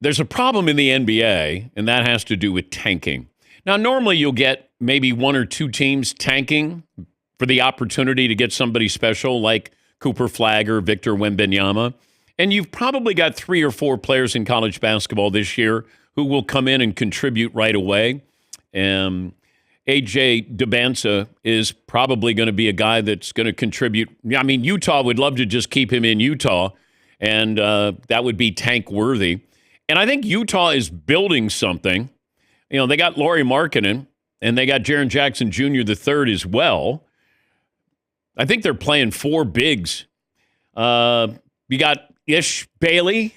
there's a problem in the NBA, and that has to do with tanking. Now, normally you'll get maybe one or two teams tanking for the opportunity to get somebody special like Cooper Flagg, Victor Wembanyama. And you've probably got 3 or 4 players in college basketball this year who will come in and contribute right away. A.J. Dubasa is probably going to be a guy that's going to contribute. I mean, Utah would love to just keep him in Utah, and that would be tank-worthy. And I think Utah is building something. You know, they got Lauri Markkanen, and they got Jaren Jackson Jr. the third as well. I think they're playing 4 bigs. You got Ace Bailey.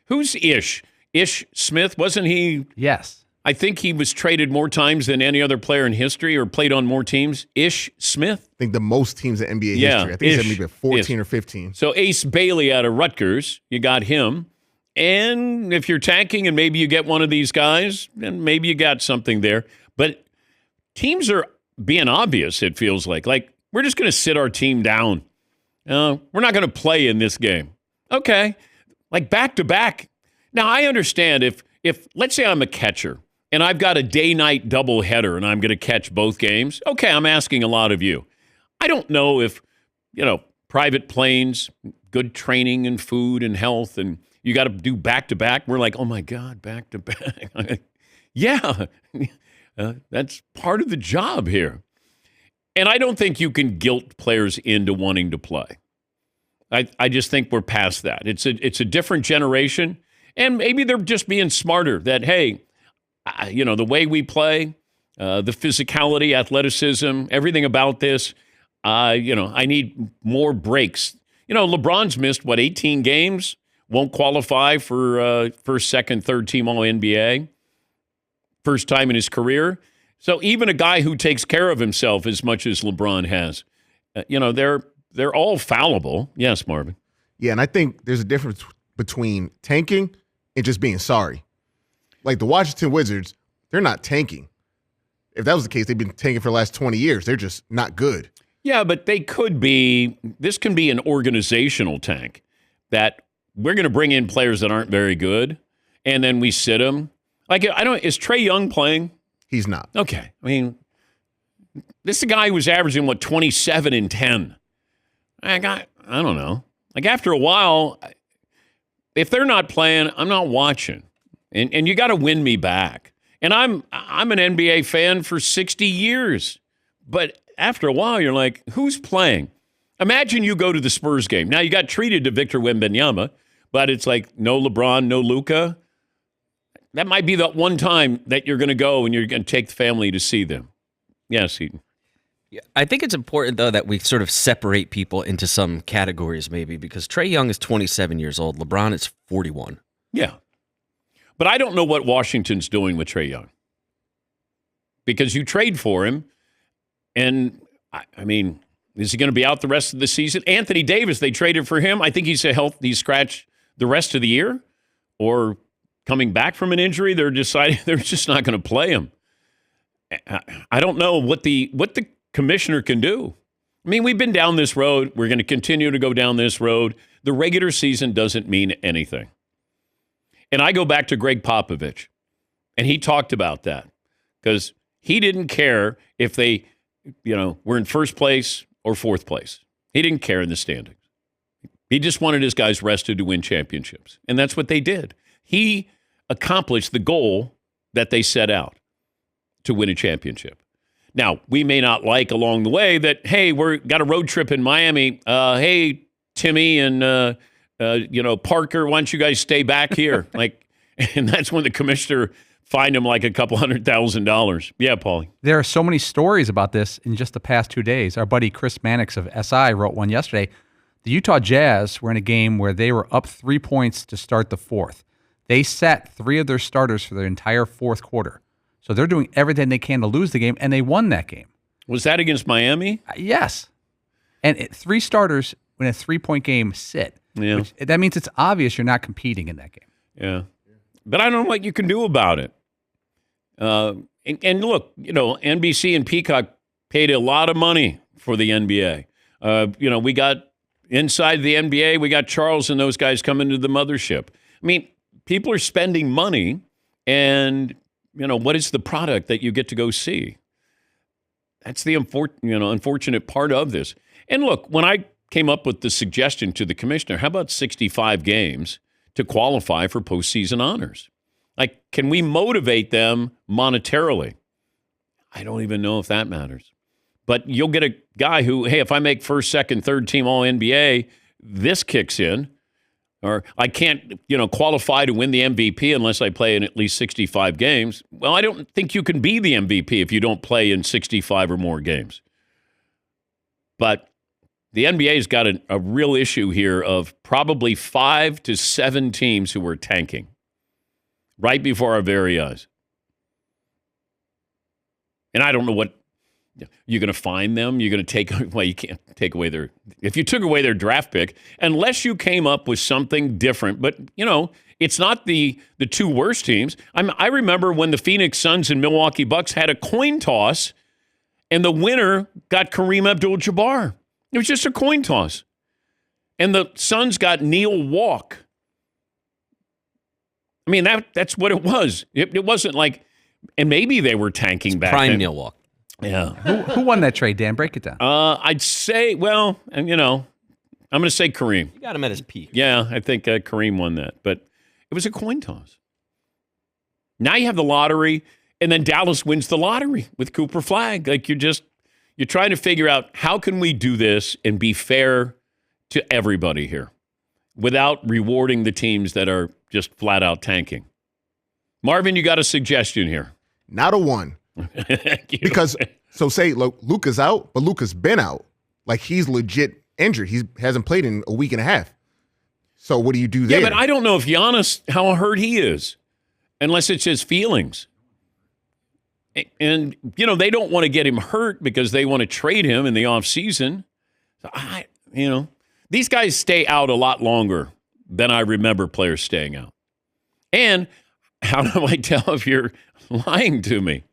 Who's Ish? Ish Smith, wasn't he? Yes. I think he was traded more times than any other player in history or played on more teams. Ish Smith? I think the most teams in NBA history. I think he said maybe 14 or 15. So Ace Bailey out of Rutgers, you got him. And if you're tanking and maybe you get one of these guys, then maybe you got something there. But teams are being obvious, it feels like. Like, we're just going to sit our team down. We're not going to play in this game. Okay. Like back-to-back. Now, I understand if let's say I'm a catcher and I've got a day-night doubleheader and I'm going to catch both games, okay, I'm asking a lot of you. I don't know if, private planes, good training and food and health, and you got to do back-to-back. We're like, oh, my God, back-to-back. Yeah, that's part of the job here. And I don't think you can guilt players into wanting to play. I just think we're past that. It's a different generation, and maybe they're just being smarter that, hey, the way we play, the physicality, athleticism, everything about this, I need more breaks. LeBron's missed, 18 games? Won't qualify for first, second, third team All-NBA. First time in his career. So even a guy who takes care of himself as much as LeBron has, they're all fallible. Yes, Marvin. Yeah, and I think there's a difference between tanking and just being sorry. Like the Washington Wizards, they're not tanking. If that was the case, they've been tanking for the last 20 years. They're just not good. Yeah, but they could be. This can be an organizational tank that we're going to bring in players that aren't very good, and then we sit them. Like, is Trae Young playing? He's not. Okay. I mean, this is a guy who was averaging, 27 and 10. I don't know. Like, after a while, if they're not playing, I'm not watching. And you got to win me back. And I'm an NBA fan for 60 years. But after a while, you're like, who's playing? Imagine you go to the Spurs game. Now, you got treated to Victor Wembanyama, but it's like no LeBron, no Luka. That might be the one time that you're going to go and you're going to take the family to see them. Yes, Eden. Yeah, I think it's important, though, that we sort of separate people into some categories maybe because Trae Young is 27 years old. LeBron is 41. Yeah. But I don't know what Washington's doing with Trae Young. Because you trade for him, and, I mean, is he going to be out the rest of the season? Anthony Davis, they traded for him. I think he's scratched the rest of the year. Or coming back from an injury, they're deciding they're just not going to play him. I don't know what the commissioner can do. I mean, we've been down this road. We're going to continue to go down this road. The regular season doesn't mean anything. And I go back to Greg Popovich, and he talked about that because he didn't care if they, were in first place or fourth place. He didn't care in the standings. He just wanted his guys rested to win championships. And that's what they did. He accomplished the goal that they set out to win a championship. Now, we may not like along the way that, hey, we're got a road trip in Miami. Hey, Timmy and, Parker, why don't you guys stay back here? And that's when the commissioner fined him like a couple $100,000. Yeah, Paulie. There are so many stories about this in just the past 2 days. Our buddy Chris Mannix of SI wrote one yesterday. The Utah Jazz were in a game where they were up 3 points to start the fourth. They sat 3 of their starters for the entire fourth quarter. So they're doing everything they can to lose the game, and they won that game. Was that against Miami? Yes. And 3 starters in a 3-point game sit. Yeah. That means it's obvious you're not competing in that game. Yeah. But I don't know what you can do about it. And look, NBC and Peacock paid a lot of money for the NBA. We got inside the NBA, we got Charles and those guys coming to the mothership. I mean, people are spending money, and what is the product that you get to go see? That's the unfortunate part of this. And look, when I came up with the suggestion to the commissioner, how about 65 games to qualify for postseason honors? Like, can we motivate them monetarily? I don't even know if that matters. But you'll get a guy who, hey, if I make first, second, third team All-NBA, this kicks in. Or I can't, qualify to win the MVP unless I play in at least 65 games. Well, I don't think you can be the MVP if you don't play in 65 or more games. But the NBA's got a real issue here of probably 5 to 7 teams who are tanking right before our very eyes. And I don't know what you're going to find them. You're going to take, well, you can't take away if you took away their draft pick, unless you came up with something different. But, it's not the 2 worst teams. I remember when the Phoenix Suns and Milwaukee Bucks had a coin toss, and the winner got Kareem Abdul-Jabbar. It was just a coin toss. And the Suns got Neil Walk. I mean, that's what it was. It wasn't like, and maybe they were tanking back prime then. Neil Walk. Yeah. Who won that trade, Dan? Break it down. I'd say, well, I'm going to say Kareem. You got him at his peak. Yeah, I think Kareem won that. But it was a coin toss. Now you have the lottery, and then Dallas wins the lottery with Cooper Flagg. Like, you're trying to figure out how can we do this and be fair to everybody here without rewarding the teams that are just flat out tanking. Marvin, you got a suggestion here. Not a one. Because, so say Luka's out, but Luka's been out. Like, he's legit injured. He hasn't played in a week and a half. So what do you do there? Yeah, but I don't know if Giannis, how hurt he is, unless it's his feelings. And, they don't want to get him hurt because they want to trade him in the offseason. So these guys stay out a lot longer than I remember players staying out. And how do I tell if you're lying to me?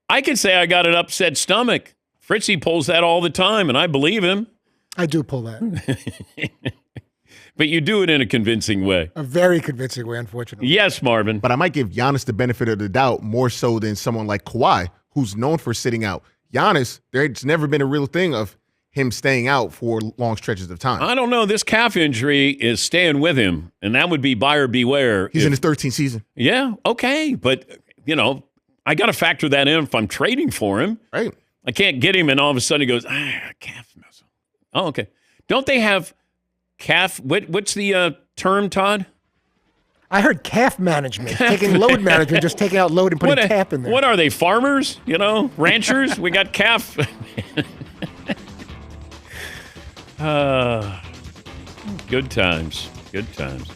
I can say I got an upset stomach. Fritzy pulls that all the time, and I believe him. I do pull that. But you do it in a convincing way. A very convincing way, unfortunately. Yes, Marvin. But I might give Giannis the benefit of the doubt more so than someone like Kawhi, who's known for sitting out. Giannis, there's never been a real thing of him staying out for long stretches of time. I don't know. This calf injury is staying with him, and that would be buyer beware. He's in his 13th season. Yeah, okay. But, I got to factor that in if I'm trading for him. Right. I can't get him, and all of a sudden he goes, calf muscle. Oh, okay. Don't they have calf? What's the term, Todd? I heard calf management, taking load management, just taking out load and putting calf in there. What are they, farmers? Ranchers? We got calf. Good times. Good times.